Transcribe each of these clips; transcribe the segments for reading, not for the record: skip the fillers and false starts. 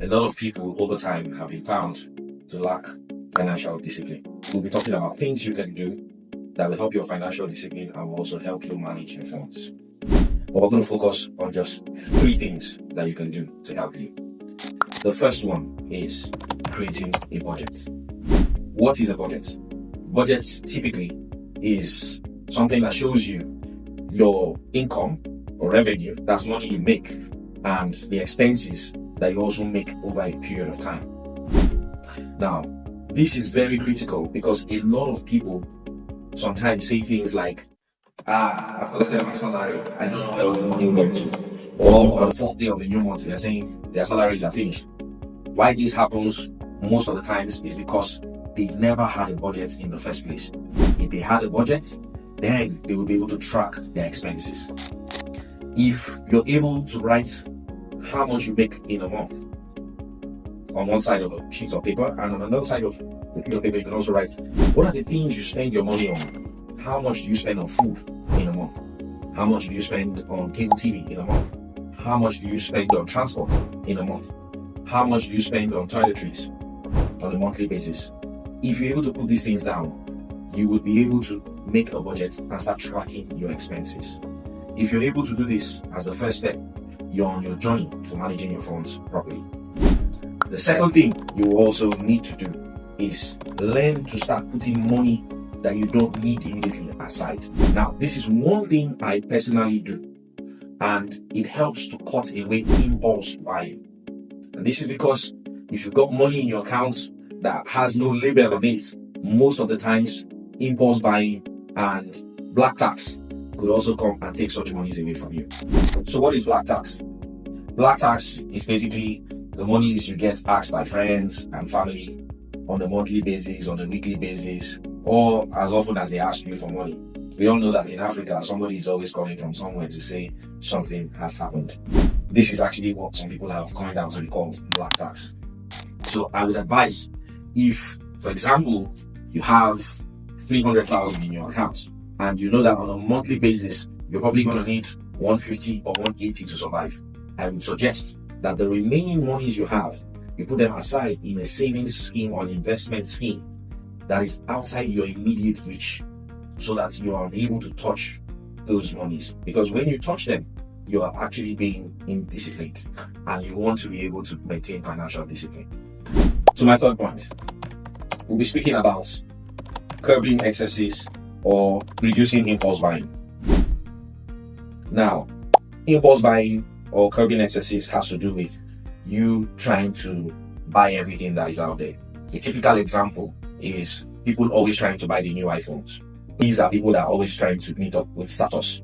a lot of people over time have been found to lack financial discipline. We'll be talking about things you can do that will help your financial discipline and will also help you manage your funds. But we're going to focus on just 3 things that you can do to help you. The first one is creating a budget. What is a budget? Budget typically is something that shows you your income or revenue, that's money you make, and the expenses that you also make over a period of time. Now, this is very critical because a lot of people sometimes say things like, I've collected my salary, I don't know where the money went to. Or on the 4th day of the new month, they're saying their salaries are finished. Why this happens most of the times is because they never had a budget in the first place. If they had a budget, then they will be able to track their expenses. If you're able to write how much you make in a month on one side of a sheet of paper, and on another side of the sheet of paper you can also write what are the things you spend your money on. How much do you spend on food in a month? How much do you spend on cable TV in a month? How much do you spend on transport in a month? How much do you spend on toiletries on a monthly basis? If you're able to put these things down, you will be able to make a budget and start tracking your expenses. If you're able to do this as the first step, you're on your journey to managing your funds properly. The second thing you also need to do is learn to start putting money that you don't need immediately aside. Now, this is one thing I personally do, and it helps to cut away impulse buying. And this is because if you've got money in your accounts that has no label on it, most of the times impulse buying and black tax could also come and take such monies away from you. So what is black tax? Black tax is basically the monies you get asked by friends and family on a monthly basis, on a weekly basis, or as often as they ask you for money. We all know that in Africa, somebody is always calling from somewhere to say something has happened. This is actually what some people have coined out to be called black tax. So I would advise, if, for example, you have 300,000 in your account, and you know that on a monthly basis, you're probably going to need 150 or 180 to survive, I would suggest that the remaining monies you have, you put them aside in a savings scheme or an investment scheme that is outside your immediate reach, so that you are unable to touch those monies. Because when you touch them, you are actually being indisciplined, and you want to be able to maintain financial discipline. So my third point, we'll be speaking about curbing excesses or reducing impulse buying. Now, impulse buying or curbing excesses has to do with you trying to buy everything that is out there. A typical example is people always trying to buy the new iPhones. These are people that are always trying to meet up with status.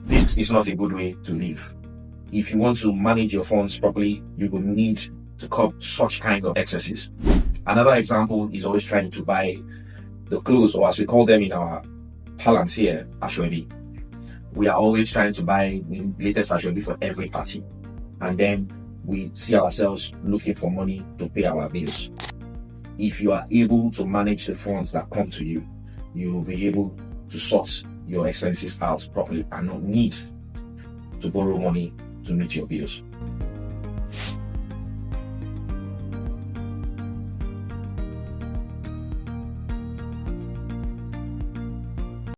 This is not a good way to live. If you want to manage your funds properly, you will need to curb such kind of excesses. Another example is always trying to buy the clothes, or as we call them in our parlance here, ashwebi. We are always trying to buy the latest ashwebi for every party, and then we see ourselves looking for money to pay our bills. If you are able to manage the funds that come to you, you will be able to sort your expenses out properly and not need to borrow money to meet your bills.